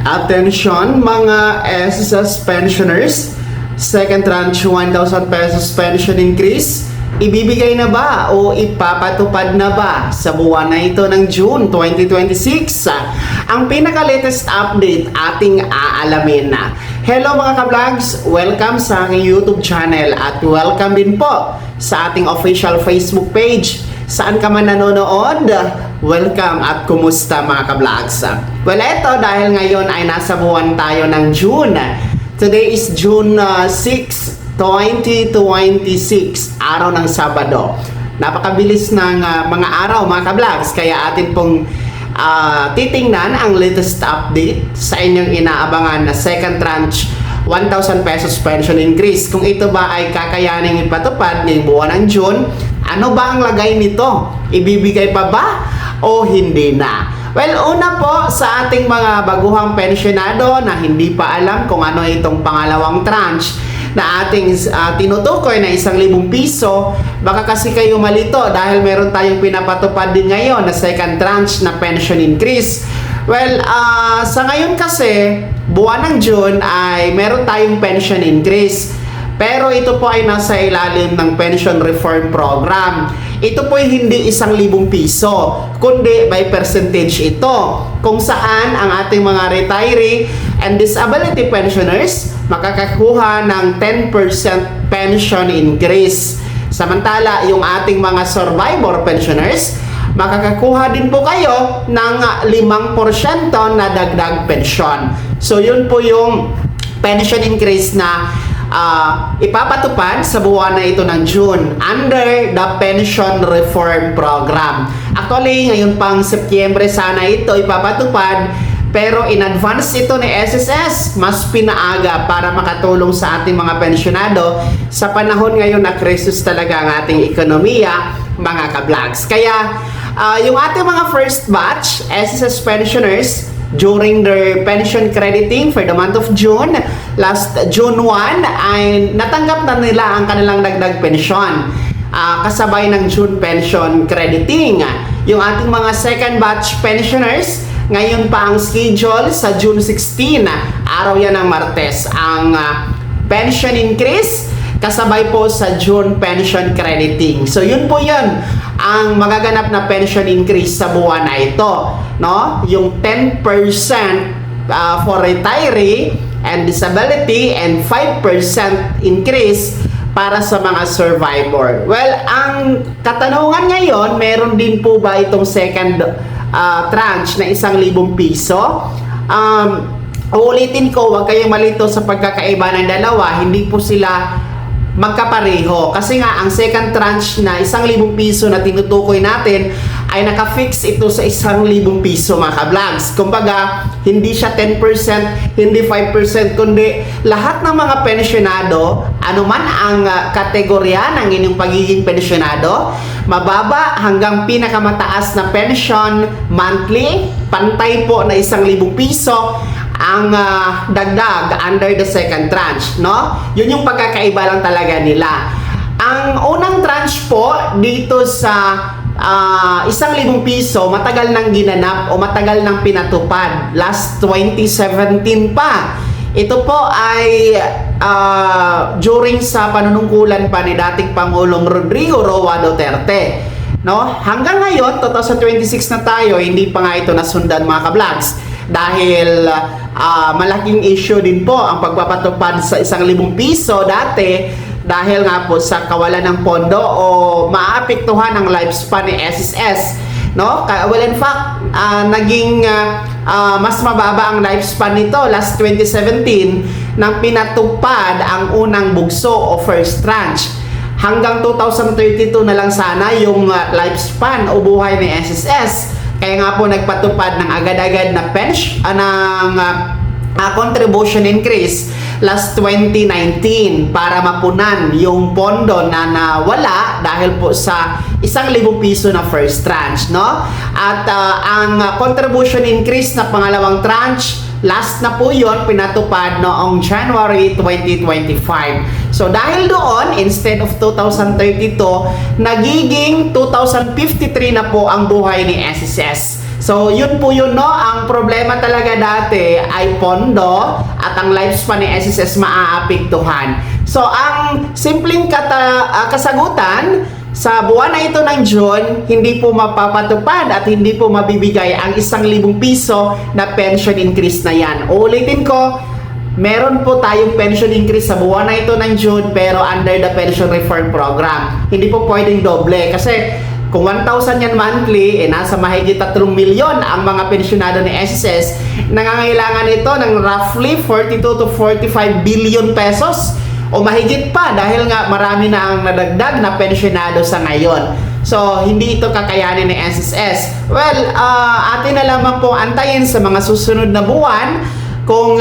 Attention mga SSS pensioners, second tranche 1,000 pesos pension increase, ibibigay na ba o ipapatupad na ba sa buwan na ito ng June 2026? Ang pinaka-latest update ating aalamin na. Hello mga ka-vlogs! Welcome sa aking YouTube channel at welcome din po sa ating official Facebook page. Saan ka man nanonood, welcome at kumusta mga ka-vlogs. Well, eto dahil ngayon ay nasa buwan tayo ng June. Today is June 6, 2026, araw ng Sabado. Napakabilis ng mga araw mga ka-vlogs, kaya atin pong titingnan ang latest update sa inyong inaabangan na second tranche 1,000 pesos pension increase. Kung ito ba ay kakayaning ipatupad ngayong buwan ng June, ano ba ang lagay nito? Ibibigay pa ba o hindi na? Well, una po sa ating mga baguhang pensyonado na hindi pa alam kung ano itong pangalawang tranche na ating tinutukoy na 1,000 piso, baka kasi kayo malito dahil meron tayong pinapatupad din ngayon na second tranche na pension increase. Well, sa ngayon kasi, buwan ng June ay meron tayong pension increase. Pero ito po ay nasa ilalim ng pension reform program. Ito po ay hindi 1,000 piso, kundi by percentage ito. Kung saan ang ating mga retiree and disability pensioners makakakuha ng 10% pension increase. Samantala, yung ating mga survivor pensioners, makakakuha din po kayo ng 5% na dagdag pension. So yun po yung pension increase na ipapatupad sa buwan na ito ng June under the pension reform program. Actually, ngayon pang Setyembre sana ito ipapatupad, pero in advance ito ni SSS, mas pinaaga para makatulong sa ating mga pensyonado sa panahon ngayon na krisis talaga ang ating ekonomiya, mga ka-vlogs. Kaya yung ating mga first batch SSS pensioners during their pension crediting for the month of June, last June 1, ay natanggap na nila ang kanilang dagdag pensyon. Kasabay ng June pension crediting. Yung ating mga second batch pensioners, ngayon pa ang schedule sa June 16, araw yan ng Martes, ang pension increase kasabay po sa June pension crediting. So yun po yun ang magaganap na pension increase sa buwan na ito, no? Yung 10% for retiree and disability and 5% increase para sa mga survivor. Well, ang katanungan ngayon, meron din po ba itong second tranche na 1,000 piso? Uulitin ko, huwag kayong malito sa pagkakaiba ng dalawa. Hindi po sila magkapareho. Kasi nga, ang second tranche na 1,000 piso na tinutukoy natin ay nakafix ito sa 1,000 piso mga ka-vlogs. Kumbaga, hindi siya 10%, hindi 5%, kundi lahat ng mga pensyonado, anuman ang kategorya ng inyong pagiging pensyonado, mababa hanggang pinakamataas na pension monthly, pantay po na 1,000 piso ang dagdag under the second tranche, no? Yun yung pagkakaiba lang talaga nila. Ang unang tranche po dito sa 1,000 piso, matagal nang ginanap o matagal nang pinatupad. Last 2017 pa. Ito po ay during sa panunungkulan pa ni dating Pangulong Rodrigo Roa Duterte. No? Hanggang ngayon, 2026 na tayo, hindi pa nga ito nasundan mga ka-vlogs. Dahil malaking issue din po ang pagpapatupad sa 1,000 piso dati dahil nga po sa kawalan ng pondo o maapektuhan ang lifespan ni SSS, no? Well, in fact, naging mas mababa ang lifespan nito last 2017 nang pinatupad ang unang bugso o first tranche. Hanggang 2032 na lang sana yung lifespan o buhay ni SSS. Kaya nga po nagpatupad ng agad-agad na contribution increase last 2019 para mapunan yung pondo na nawala dahil po sa 1,000 piso na first tranche, no? At ang contribution increase na pangalawang tranche, last na po yon, pinatupad noong January 2025. So dahil doon, instead of 2032, nagiging 2053 na po ang buhay ni SSS. So, yun po yun, no? Ang problema talaga dati ay pondo at ang lifespan ni SSS maaapektuhan. So, ang simpleng kasagutan, sa buwan na ito ng June, hindi po mapapatupad at hindi po mabibigay ang 1,000 piso na pension increase na yan. Ulitin ko, meron po tayong pension increase sa buwan na ito ng June pero under the pension reform program. Hindi po pwedeng doble kasi kung 1,000 yan monthly, nasa mahigit 3 milyon ang mga pensyonado ni SSS, nangangailangan ito ng roughly 42 to 45 billion pesos o mahigit pa dahil nga marami na ang nadagdag na pensyonado sa ngayon. So, hindi ito kakayanin ni SSS. Well, atin na lamang po antayin sa mga susunod na buwan kung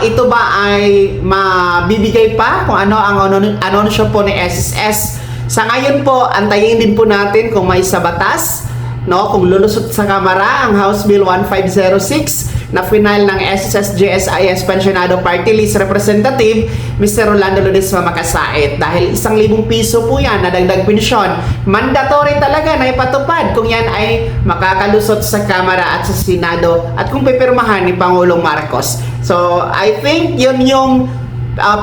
ito ba ay mabibigay pa, kung ano ang anunsyo po ni SSS. Sa ngayon po, antayin din po natin kung may sa batas, no? Kung lulusot sa Kamara ang House Bill 1506 na final ng SSS GSIS Pensionado Party List Representative Mr. Rolando Ledesma Makasait. Dahil 1,000 piso po yan na dagdag pensyon, mandatory talaga na ipatupad kung yan ay makakalusot sa Kamara at sa Senado at kung pipirmahan ni Pangulong Marcos. So, I think yun yung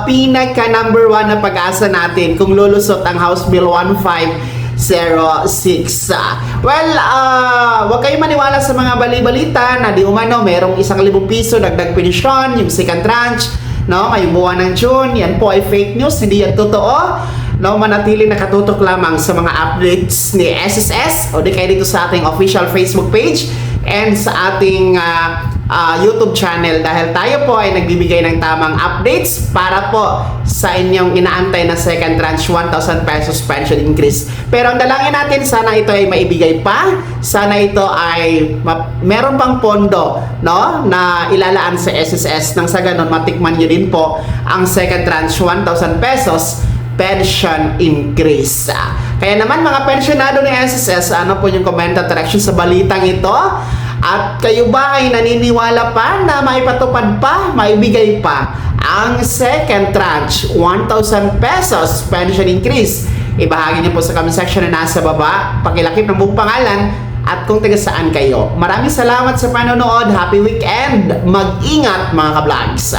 pinaka number 1 na pag-asa natin kung lulusot ang House Bill 1506. Well, wag kayo maniwala sa mga bali-balita na di umano merong 1,000 piso dagdag pensyon, yung second tranche, no, ngayong buwan ng June. Yan po ay fake news, hindi yan totoo. No, manatili nakatutok lamang sa mga updates ni SSS o di kayo dito sa ating official Facebook page and sa ating YouTube channel dahil tayo po ay nagbibigay ng tamang updates para po sa inyong inaantay na second tranche 1,000 pesos pension increase. Pero ang dalangin natin, sana ito ay maibigay pa, sana ito ay meron pang pondo, no, na ilalaan sa SSS nang sa ganun matikman nyo din po ang second tranche 1,000 pesos pension increase. Kaya naman mga pensionado ni SSS, ano po yung comment at reaction sa balitang ito? At kayo ba ay naniniwala pa na maipatupad pa, maibigay pa ang second tranche 1,000 pesos pension increase? Ibahagi niyo po sa comment section na nasa baba, pakilakip ng buong pangalan at kung taga saan kayo. Maraming salamat sa panonood, happy weekend, mag-ingat mga ka-vlogs.